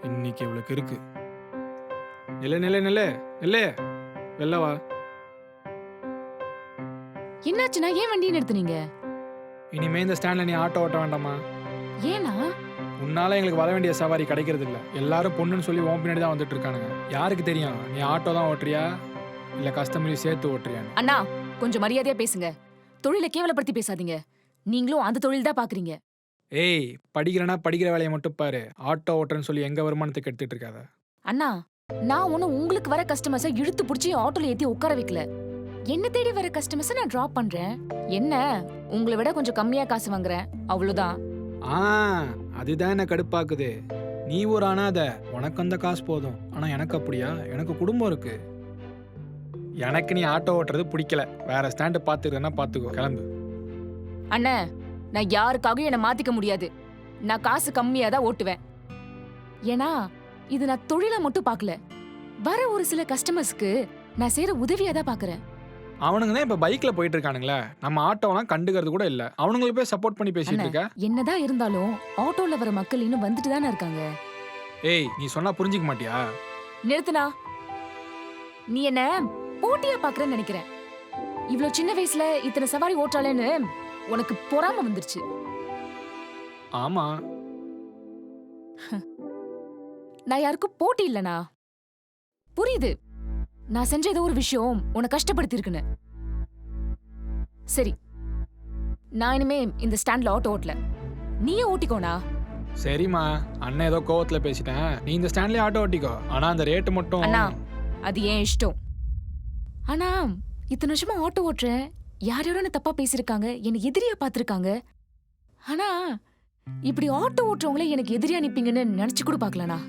இன்னைக்கு இவளுக்கு இருக்கு. நில்லு நில்லு நில்லு நில்லு, வெளில வா. என்னாச்சுன்னா ஏன் வண்டியை நிறுத்துனீங்க? இனிமே இந்த ஸ்டாண்ட்ல நீ ஆட்டோ ஓட்ட வேண்டாமா? ஏனா? உன்னால எங்களுக்கு வர வேண்டிய சவாரி கிடைக்கிறது இல்ல. எல்லாரும் பொண்ணுன்னு சொல்லி உன் பின்னாடி தான் வந்துட்டு இருக்கானுங்க. யாருக்கு தெரியும் நீ ஆட்டோ தான் ஓட்டுறியா இல்ல கஸ்டமரையும் சேர்த்து ஓட்டுறியான்னு? அண்ணா, கொஞ்சம் மரியாதையா பேசுங்க. தொழிலை கேவலப்படுத்தி பேசாதீங்க. நீங்களும் அந்த தொழில் தான் பாக்குறீங்க. ஏய், படிக்கிறனா படிக்கிற வேலையை மட்டும் பாரு. ஆட்டோ ஓட்டுறேன்னு சொல்லி எங்க வருமானத்துக்கு எடுத்துட்டு இருக்காத. அண்ணா, நான் ஒன்னும் உங்களுக்கு வர கஸ்டமர்ஸை இழுத்து பிடிச்சி ஆட்டோல ஏத்தி உட்கார வைக்கல. என்ன தேடி வர கஸ்டமர்ஸை நான் டிராப் பண்றேன். என்ன, உங்களை விட கொஞ்சம் கம்மியா காசு வாங்குறேன், அவ்வளவுதான். ஆ, அதுதான் என்ன கடுப்பாக்குது. நீ ஒரு அனாதை, உனக்கு அந்த காசு போதும். ஆனா எனக்கு அப்படியா? எனக்கு குடும்பம் இருக்கு. எனக்கு நீ ஆட்டோ ஓட்டுறது பிடிக்கல. வேற ஸ்டாண்ட் பாத்துக்கிறேன்னா பாத்துக்கோ, கிளம்பு. அண்ணா, நான் யாருக்காகவும் என்ன மாத்திக்க முடியாது. நான் காசு கம்மியா தான் ஓட்டுவேன். ஏன்னா இது நான் தொழிலை மட்டும் பார்க்கல, வர ஒரு சில கஸ்டமர்ஸ்க்கு நான் செய்யற உதவியா தான் பாக்குறேன். அவனுங்க தான் இப்ப பைக்ல போயிட்டு இருக்கானுங்களே, நம்ம ஆட்டோலாம் கண்டுக்கிறது கூட இல்ல. அவனுங்களுக்கு போய் சப்போர்ட் பண்ணி பேசிட்டு இருக்க. என்னதான் இருந்தாலும் ஆட்டோல வர மக்கள் இன்னும் வந்துட்டு தானே இருக்காங்க. ஏய், நீ சொன்னா புரிஞ்சுக்க மாட்டியா? நிறுத்துனா, நீ என்ன போட்டியா பாக்குறேன்னு நினைக்கிறேன். இவ்ளோ சின்ன வயசுல இத்தனை சவாரி ஓட்டாளேன்னு உனக்கு பொறாம வந்துருச்சு. ஆமா, நான் யாருக்கும் போட்டி இல்லனா? புரியுது, நான் செஞ்ச ஏதோ ஒரு விஷயம் உன்னை கஷ்டப்படுத்தி இருக்குன்னு. சரி, நான் இனிமே இந்த ஸ்டாண்ட்ல ஆட்டோ ஓட்டல, நீயே ஓட்டிக்கோனா. சரிம்மா. அண்ணன் ஏதோ கோவத்துல பேசிட்டேன். நீ இந்த ஸ்டாண்ட்லயே ஆட்டோ ஓட்டிக்கோ. ஆனா அந்த ரேட்டு மட்டும். அண்ணா, அது ஏன் இஷ்டம். ஆனா இத்தனை வருஷமா ஆட்டோ ஓட்டுறேன், யார் யாரோ என்ன தப்பா பேசியிருக்காங்க, என்னை எதிரியா பார்த்திருக்காங்க. ஆனா இப்படி ஆட்டோ ஓட்டுறவங்களே எனக்கு எதிரியா நிப்பீங்கன்னு நினைச்சு கூட பார்க்கலண்ணா.